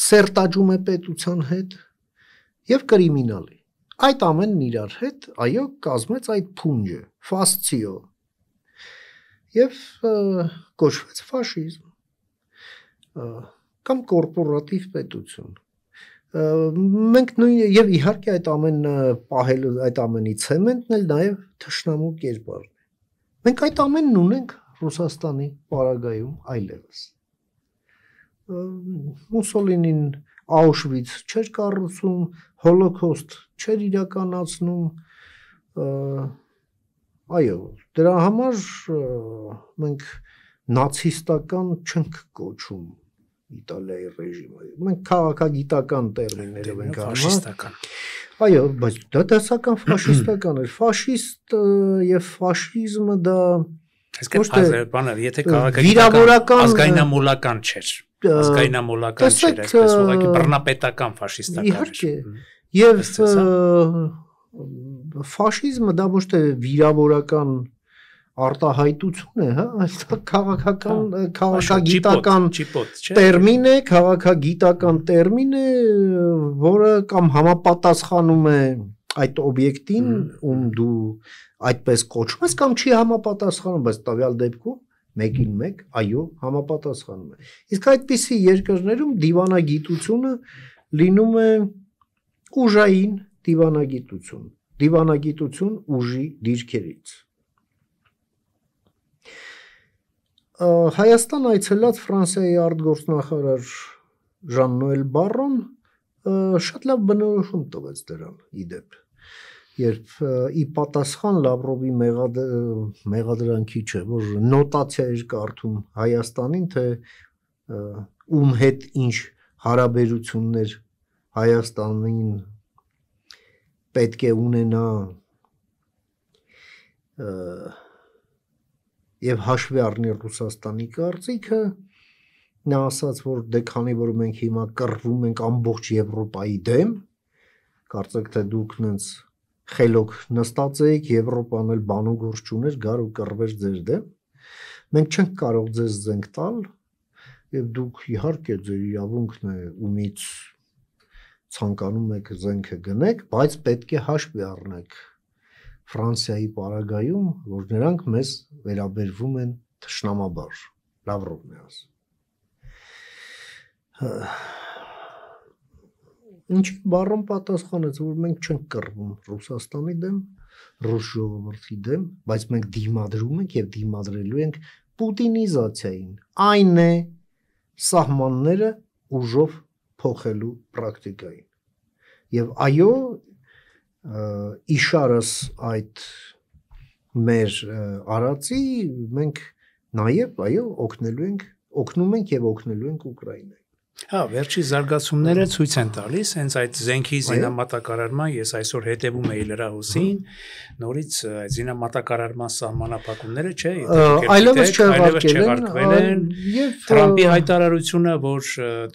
սերտաճում է պետության հետ եւ կրիմինալի։ Այդ ամենն իրար հետ, այո, կազմեց այդ փունջը, ֆասցիո, եւ կոչվեց ֆաշիզմ կամ կորպորատիվ պետություն։ Մենք նույն եւ իհարկե այդ ամենը պահելու, այդ ամենի ցեմենտն էլ նաեւ թշնամու կերպարն է։ Մենք այդ ամենն ունենք Ռուսաստանի պարագայում այլևս։ Մուսոլինին Auschwitz չէր կառուցում, հոլոկոստ չէր իրականացնում, այո, դրա համար մենք նացիստական չենք կոչում Իտալիայի ռեժիմը, մենք քաղաքագիտական տերմիններով ենք ֆաշիստական։ Այո, բայց դա դասական ֆաշիստական էր, ֆաշիստ եւ ֆաշիզմը դա բանը, եթե քաղաքագիտական ազգայնամոլական չէր, ազգայնամոլական չէր, այսպես ուղղակի բռնապետական ֆաշիստական էր։ Իհարկե, եւ ֆաշիզմը դա ոչ թե վիրավորական արտահայտություն է, հա, այլ քաղաքական, քաղաքագիտական տերմին է, քաղաքագիտական տերմին է, որը կամ համապատասխանում է այդ օբյեկտին, ում դու այդպես կոչում ես, կամ չի համապատասխանում, բայց տվյալ դեպքում մեկին մեկ, այո, համապատասխանում է։ Իսկ այդպիսի երկրներում դիվանագիտությունը լինում է ուժային դիվանագիտություն ուժի դիրքերից։ Հայաստան այցելած Ֆրանսիայի արտգործնախարար Ժան-Նոել Բարոն շատ լավ բնորոշում տվեց դրան իդեպ, երբ ի պատասխան Լավրովի մեղադրանքի չէ, որ նոտացիա էր կարդում Հայաստանին, թե ում հետ ինչ հարաբերություններ Հայաստանին պետք է ունենա եւ հաշվի առնի Ռուսաստանի կարծիքը, նա ասաց, որ դե քանի որ մենք հիմա կռվում ենք ամբողջ Եվրոպայի դեմ, կարծեք թե դուք նենց խելոք նստած եք, Եվրոպան էլ բանուգործ չուներ, գար ու կռվեր ձեր դեմ, մենք չենք կարող ձեզ զենք տալ եւ դուք իհարկե ձեր իրավունքն է ումից ցանկանում եք զենքը գնեք, բայց պետք է հաշվի առնեք Ֆրանսիայի պարագայում, որ նրանք մեզ վերաբերվում են թշնամաբար, Լավրովն է ասում։ Ինչի Բարոն պատասխանեց, որ մենք չենք կռվում Ռուսաստանի դեմ, ռուս ժողովրդի դեմ, բայց մենք դիմադրում ենք եւ դիմադրելու ենք պուտինիզացիային։ Այն է սահմանները ուժով փոխելու պրակտիկային։ Եւ այո, իշարս այդ մեր արածի մենք նաև այո օգնում ենք եւ օգնելու ենք Ուկրաինային։ Հա, վերջի զարգացումները ցույց են տալիս, հենց այդ զենքի զինամատակարարման, ես այսօր հետևում էի լրահոսին, նորից այդ զինամատակարարման սահմանափակումները, չէ, այլևս չեղարկվել են, Թրամփի հայտարարությունը, որ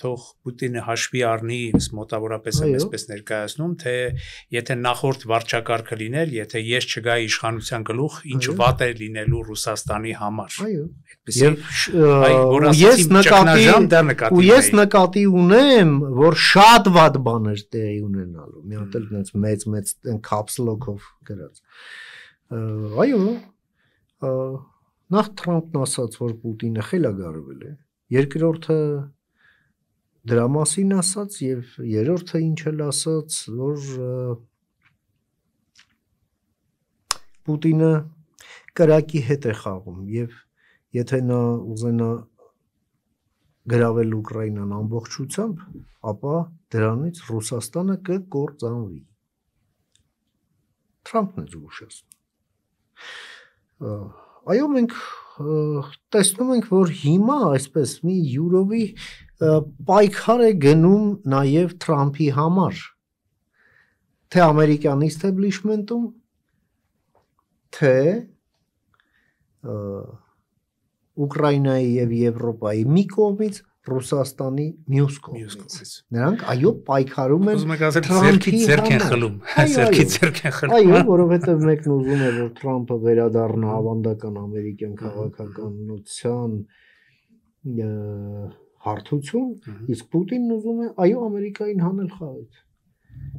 թող Պուտինը հաշվի առնի, մոտավորապես եմ այսպես ներկայացնում, թե եթե նախորդ վարչակարգը լիներ, եթե ես չգայի իշխանության գլուխ, ինչ վատ է լինելու Ռուսաստանի համար։ Այո։ Ես նկատի ունեմ, որ շատ վատ բաներ տեղի ունենալու։ Մի հատ էլ այնց մեծ կապսլոկով գրած։ Այո, նախ Թրամփն ասաց, որ Պուտինը խելագարվել է, երկրորդը դրա մասին ասաց եւ երրորդը ինչ էլ ասաց, որ Պուտինը կրակի հետ է խաղում եւ եթե նա ուզենա գրավել Ուկրաինան ամբողջությամբ, ապա դրանից Ռուսաստանը կկործանվի։ Թրամփն է զգուշացնում։ Այո, մենք տեսնում ենք, որ հիմա այսպես մի յուրովի պայքար է գնում նաև Թրամփի համար, թե ամերիկյան իստեբլիշմենտում, թե Ուկրաինայի եւ Եվրոպայի մի կողմից, Ռուսաստանի մյուս կողմից։ Նրանք այո պայքարում են Թրամփի ձեռք են խլում, ձեռքի ձեռք են խլում։ Այո, որովհետեւ մեկն ուզում է, որ Թրամփը վերադառնա ավանդական ամերիկյան քաղաքականության հարթություն, իսկ Պուտինն ուզում է այո Ամերիկային հանել խաղից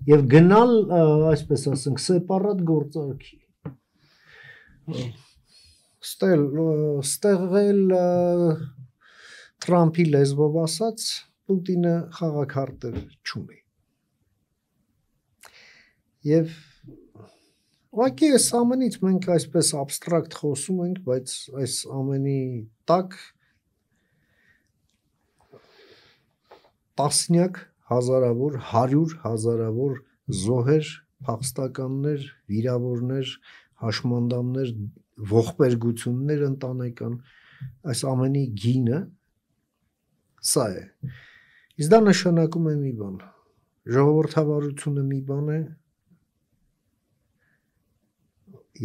եւ գնալ, այսպես ասենք, սեպարատ գործարքի։ Ստեղել Թրամփի լեզվով ասած Պուտինը խաղաքարտեր չունի։ Եվ ուղղակի այս ամենից մենք այսպես абստրակտ խոսում ենք, բայց այս ամենի տակ տասնյակ հազարավոր, 100 հազարավոր զոհեր, փախստականներ, վիրավորներ, հաշմանդամներ, ողբերգություններ ընտանեկան, այս ամենի գինը սա է։ Իսկ դա նշանակում է մի բան։ Ժողովրդավարությունը մի բան է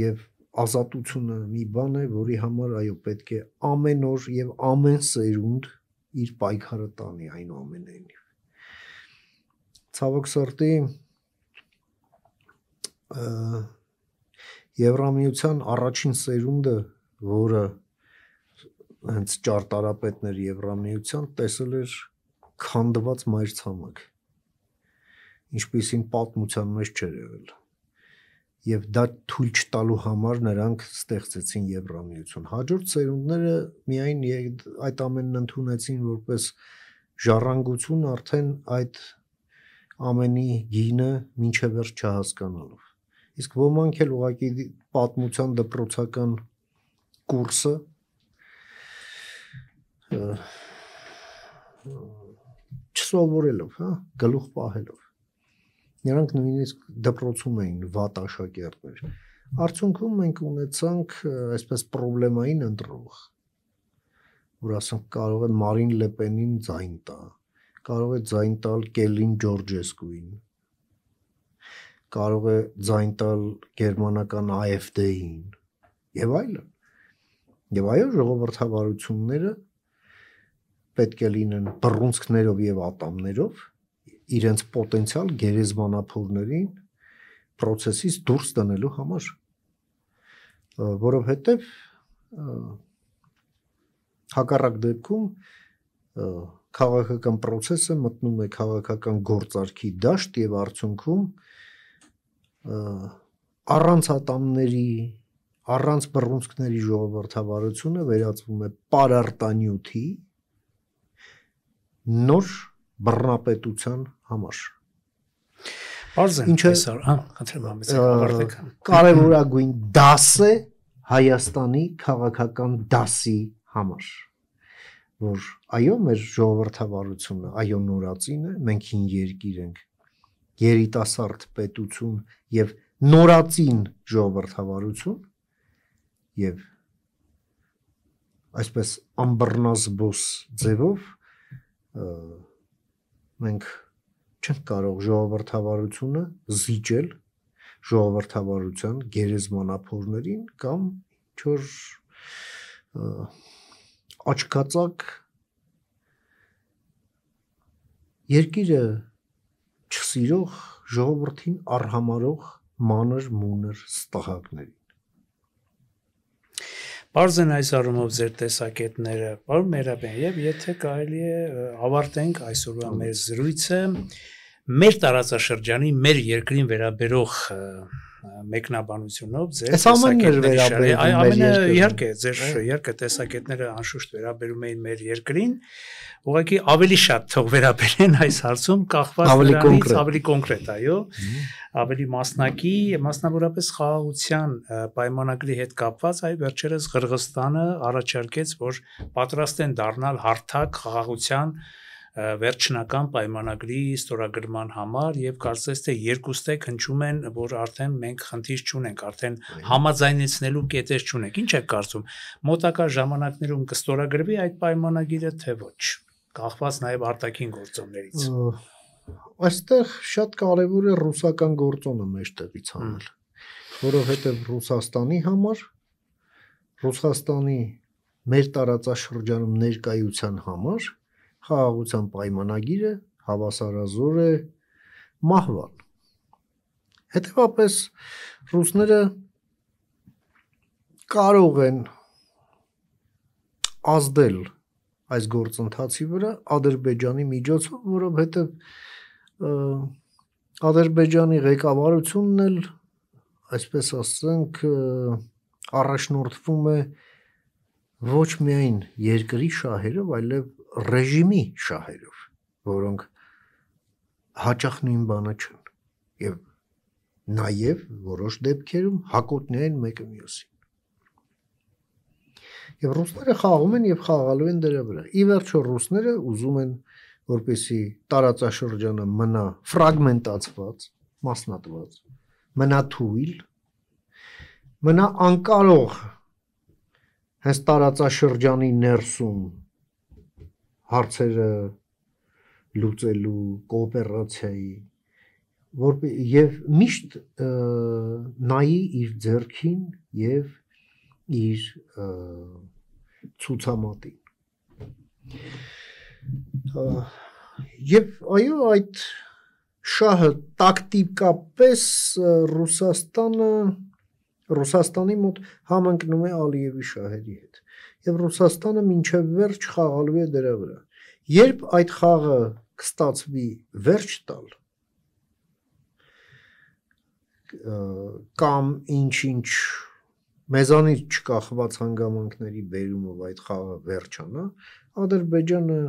եւ ազատությունը մի բան է, որի համար այո պետք է ամեն օր եւ ամեն սերունդ իր պայքարը տանի այնուամենայնիվ։ Ցավոք սրտի Եվրամիության առաջին սերունդը, որը հենց ճարտարապետներ Եվրամիության տեսել էր քանդված մայրցամաք, ինչպիսին պատմության մեջ չէր եղել։ Եվ դա թույլ չտալու համար նրանք ստեղծեցին Եվրամիություն։ Հաջորդ սերունդները միայն այդ ամենն ընդունեցին որպես ժառանգություն արդեն այդ ամենի գինը մինչև վերջ չհասկանալով։ Իսկ ոմանք էլ ուղղակի պատմության դպրոցական կուրսը չսովորելով, գլուխ պահելով։ Նրանք նույնիսկ դպրոցում էին վատ աշակերտներ։ Արդյունքում մենք ունեցանք այսպես պրոբլեմային ընտրող, որ ասենք կարող է Մարին Լեպենին ձայն տա, կարող է ձայն տալ Կելին Ջորջեսկուին, կարող է ձայն տալ գերմանական AfD-ին եւ այլն։ Եվ այո, ժողովրդավարությունները պետք է լինեն բռունցքներով եւ ատամներով իրենց պոտենցիալ գերեզմանափորներին process-ից դուրս դնելու համար, որովհետեւ հակառակ դեպքում քաղաքական process-ը մտնում է քաղաքական գործարքի դաշտ եւ արդյունքում առանց ատամների, առանց բռունցքների ժողովրդավարությունը վերածվում է պարարտանյութի նոր բռնապետության համար։ Կարևորագույն դաս է Հայաստանի քաղաքական դասի համար, որ այո մեր ժողովրդավարությունը, այո նորածին է, մենք հին երկիր ենք, երիտասարդ պետություն եւ նորածին ժողովրդավարություն եւ այսպես ամբռնազբոս ձևով մենք չենք կարող ժողովրդավարությունը զիջել ժողովրդավարության գերեզմանափորներին կամ ինչ-որ աչքածակ երկիրը չսիրող ժողովրդին արհամարող մանր մունր ստահակներին։ Պարզ են այս առումով ձեր տեսակետները, պարոն Մերաբյան, եւ եթե կարելի է ավարտենք այսօրվա մեր զրույցը մեր տարածաշրջանի, մեր երկրին վերաբերող մեկնաբանությունով ձեր տեսակետները, ամենը իհարկե ձեր տեսակետները անշուշտ վերաբերում էին մեր երկրին, ուղղակի ավելի շատ թող վերաբերեն այս հարցում կախված նրանից ավելի կոնկրետ, այո, ավելի մասնակի, մասնավորապես խաղաղության պայմանագրի հետ կապված, այ վերջերս Ղրղստանը առաջարկեց, որ պատրաստ են դառնալ հարթակ խաղաղության վերջնական պայմանագրի ստորագրման համար եւ կարծես թե երկուստեք հնչում են, որ արդեն մենք խնդիր չունենք, արդեն համաձայնեցնելու կետեր չունենք։ Ինչ եք կարծում, մոտակա ժամանակներում կստորագրվի այդ պայմանագիրը թե ոչ, կախված նաեւ արտաքին գործոններից։ Այստեղ շատ կարևոր է ռուսական գործոնը մեջտեղից անել։ որովհետև Ռուսաստանի համար, Ռուսաստանի մեր տարածաշրջանում ներկայության համար խաղաղության պայմանագիրը հավասարազոր է մահվան։ Հետևաբար ռուսները կարող են ազդել այս գործընթացի վրա Ադրբեջանի միջոցով, որովհետև Ադրբեջանի ղեկավարությունն էլ, այսպես ասենք, առաջնորդվում է ոչ միայն երկրի շահերով, այլև ռեժիմի շահերով, որոնք հաճախ նույն բանը չեն, եւ նաև որոշ դեպքերում հակոտնյա են մեկը մյուսին։ Եվ ռուսները խաղում են եւ խաղալու են դրա վրա։ Ի վերջո ռուսները ուզում են, որպեսզի տարածաշրջանը մնա ֆրագմենտացված, մասնատված, մնա թույլ, մնա անկարող հենց տարածաշրջանի ներսում հարցերը լուծելու կոոպերացիայի, եւ միշտ նայի իր ձեռքին եւ իր ցուցամատին։ Եվ այո, այդ շահը տակտիկապես Ռուսաստանի մոտ համընկնում է Ալիևի շահերի հետ։ Եվ Ռուսաստանը մինչև վերջ խաղալու է դրա վրա։ Երբ այդ խաղը կստացվի վերջ տալ, կամ ինչ-ինչ մեզանից չկախված հանգամանքների բերումով այդ խաղը վերջանա, Ադրբեջանը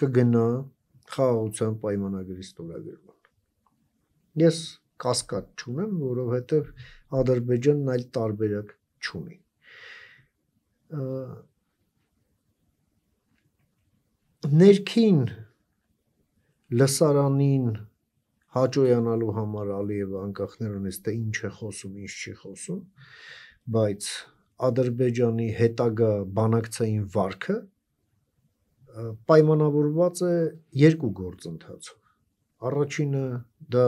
կգնա խաղաղության պայմանագրի ստորագրման։ Ես կասկած չունեմ, որովհետև Ադրբեջանն այլ տարբերակ չունի։ Ներքին լսարանին հաճոյանալու համար Ալիևը անկախ նրանից թե ինչ է խոսում, ինչ չի խոսում, բայց Ադրբեջանի հետագա բանակցային վարքը պայմանավորված է երկու գործընթացով։ Առաջինը դա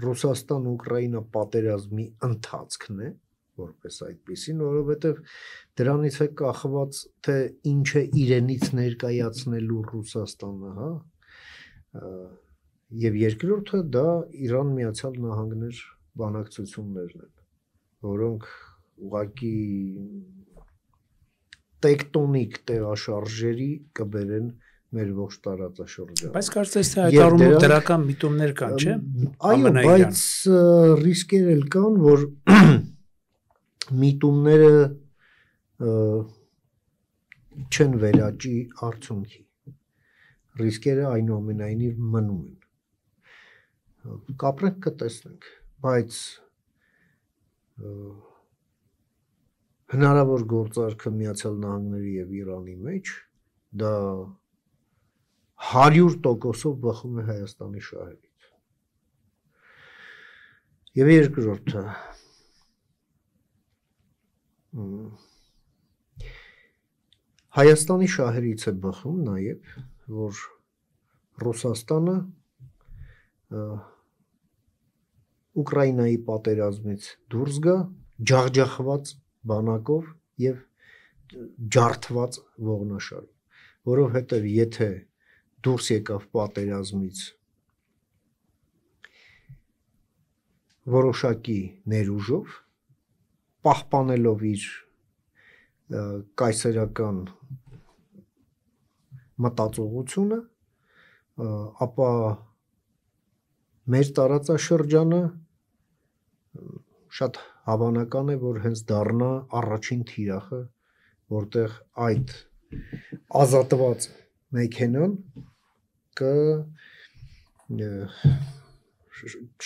Ռուսաստան-Ուկրաինա պատերազմի ընթացքն է, որպես այդպեսին, որովհետև դրանից է կախված, թե ինչ է իրենից ներկայացնելու Ռուսաստանը, հա, եւ երկրորդը դա Իրան Միացյալ Նահանգներ բանակցություններն են, որոնք ուղղակի տեկտոնիկ տեղաշարժերի կբերեն մեր ողջ տարածաշրջանը։ Բայց կարծես թե այդ առումով դրական միտումներ կան, չէ՞։ Այո, բայց ռիսկեր էլ կան, որ միտումները չեն վերաճի արդյունքի։ Ռիսկերը այնուամենայնիվ մնում են։ Կապրենք կտեսնենք, բայց հնարավոր գործարքը Միացյալ Նահանգների եւ Իրանի մեջ դա 100%-ով բխում է Հայաստանի շահերից։ Եվ երկրորդը Հայաստանի շահերից է բխում նաև, որ Ռուսաստանը Ուկրաինայի պատերազմից դուրս գա ջախջախված բանակով եւ ջարդված ողնաշարով, որովհետեւ եթե դուրս եկավ պատերազմից որոշակի ներուժով, պահպանելով իր կայսերական մտածողությունը, ապա մեր տարածաշրջանը շատ հավանական է, որ հենց դառնա առաջին թիրախը, որտեղ այդ ազատված մեքենան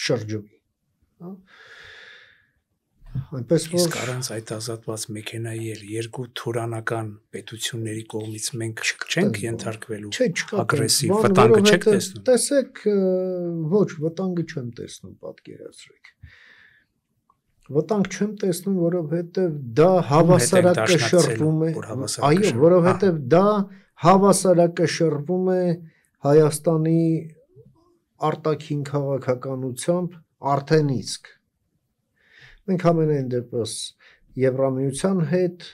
կշրջվի։ Այնպես որ իսկ առանց այդ ազատված մեքենայի էլ երկու թուրանական պետությունների կողմից մենք չենք ենթարկվելու ագրեսիվ վտանգը չեք տեսնում։ Տեսեք, ոչ, վտանգը չեմ տեսնում, պատկերացրեք։ Վտանգ չեմ տեսնում, որովհետև դա հավասարակշռվում է, այո, որովհետև դա հավասարակշռվում է Հայաստանի արտաքին քաղաքականությամբ արդեն իսկ մենք ամենայն դեպս Եվրամիության հետ,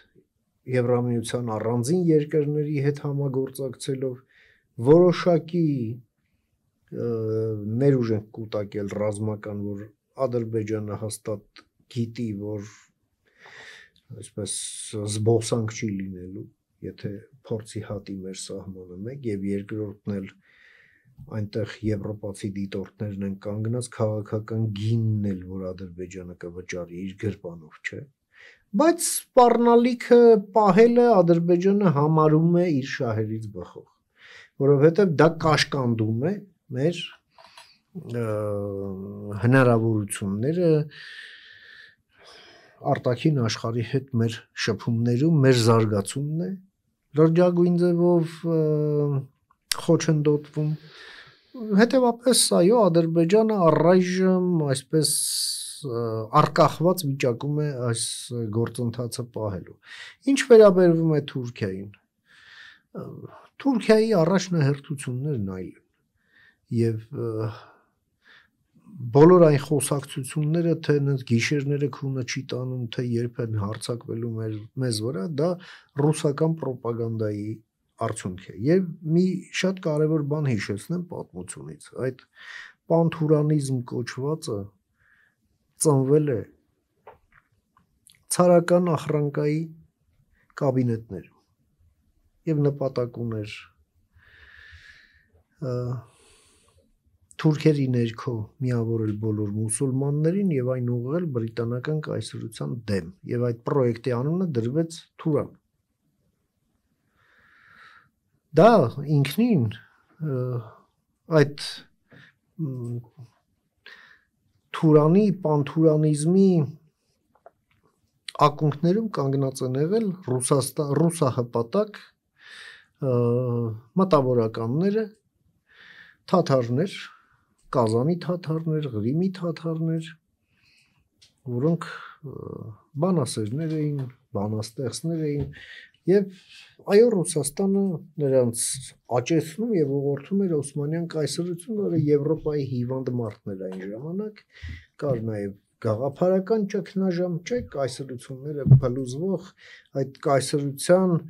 Եվրամիության առանձին երկրների հետ համագործակցելով որոշակի ներուժ ենք կուտակել ռազմական, որ Ադրբեջանը հաստատ գիտի, որ այսպես զբոսանք չի լինելու, եթե փորձի հատի մեր սահմանը մեկ եւ երկրորդն էլ այնտեղ եվրոպացի դիտորդներն են կանգնած քաղաքական գինն էլ, որ Ադրբեջանը կվճարի իր գրպանով, չէ։ Բայց սպառնալիքը պահելը Ադրբեջանը համարում է իր շահերից բխող, որովհետեւ դա կաշկանդում է մեր հնարավորությունները արտաքին աշխարհի հետ մեր շփումներում մեր զարգացումն է լրջագույն ձևով խոչընդոտվում հետևաբար այո Ադրբեջանը առայժմ այսպես արկախված վիճակում է այս գործընթացը պահելու ինչ վերաբերվում է Թուրքիային Թուրքիայի առաջնահերթություններն այլ եւ բոլոր այն խոսակցությունները թե գիշերները քունը չի տանում թե երբ են հարձակվելու մեզ վրա դա ռուսական ռոպագանդայի արդյունք է եւ մի շատ կարեւոր բան հիշեցնեմ պատմությունից այդ պանթուրանիզմ կոչվածը ծնվել է ցարական ախրանկայի կաբինետներում եւ նպատակ ուներ թուրքերի ներքո միավորել բոլոր մուսուլմաններին եւ այն ուղղել բրիտանական կայսրության դեմ եւ այդ պրոյեկտի անունը դրվեց Թուրան դա ինքնին այդ Թուրանի պանթուրանիզմի ակունքներում կանգնած են եղել ռուսահպատակ մտավորականները թաթարներ Կազանի թաթարներ, Ղրիմի թաթարներ, որոնք բանասերներ էին, բանաստեղծներ էին եւ այո Ռուսաստանը նրանց աճեցնում եւ ուղղորդում էր Օսմանյան կայսրությունը, որը Եվրոպայի հիվանդ մարդն էր այն ժամանակ, կար նաեւ գաղափարական ճգնաժամ, չէ, կայսրությունները փլուզվող այդ կայսրության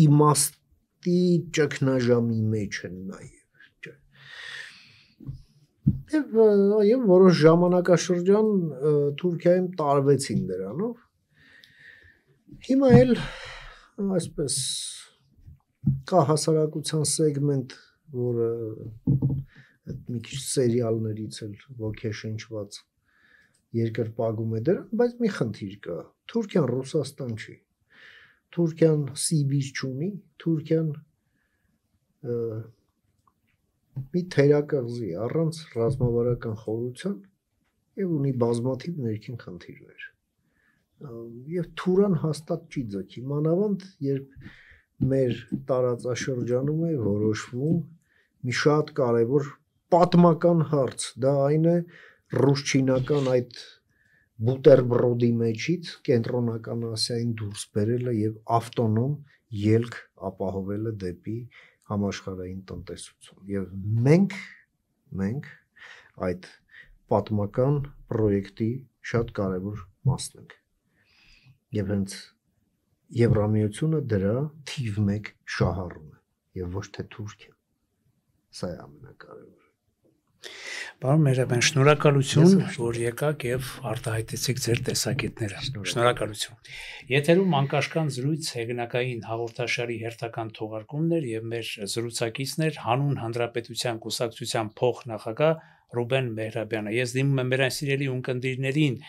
իմաստի ճգնաժամի մեջ են նաեւ Եվ որոշ ժամանակաշրջան Թուրքիայում տարվեցին դրանով հիմա էլ այսպես կա հասարակության սեգմենտ որը այդ մի քիչ սերիալներից էլ ոգեշնչված երկրպագում է դրան բայց մի խնդիր կա Թուրքիան Ռուսաստան չի Թուրքիան Սիբիր չունի Թուրքիան մի թերակղզի առանց ռազմավարական խորության եւ ունի բազմաթիվ ներքին խնդիրներ եւ Թուրան հաստատ չի ձգի մանավանդ երբ մեր տարածաշրջանում է որոշվում մի շատ կարեւոր պատմական հարց դա այն է ռուս-չինական այդ բուտերբրոդի մեջից կենտրոնական Ասիային դուրս բերելը եւ ավտոնոմ ելք ապահովելը դեպի համաշխարհային տնտեսություն եւ մենք այդ պատմական պրոյեկտի շատ կարևոր մասն ենք եւ հենց Եվրամիությունը դրա թիվ 1 շահառուն է եւ ոչ թե Թուրքիան սա է ամենակարևորը Պարոն Մեհրաբյան, շնորհակալություն, որ եկաք եւ արտահայտեցիք ձեր տեսակետները։ Շնորհակալություն։ Եթերում անկաշկան զրույց հեղինակային հաղորդաշարի հերթական թողարկումներ եւ մեր զրուցակիցն էր հանուն Հանրապետության կուսակցության փոխնախագահ Ռուբեն Մեհրաբյանը։ Ես դիմում եմ մեր այն սիրելի ունկնդիրներին,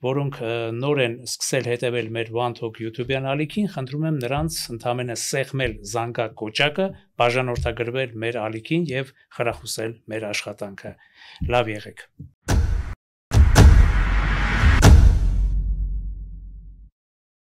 որոնք նոր են սկսել հետևել մեր One Talk YouTube-յան ալիքին, խնդրում եմ նրանց ընդամենը սեղմել զանգակ կոճակը, բաժանորդագրվել մեր ալիքին եւ խրախուսել մեր աշխատանքը։ Լավ եղեք։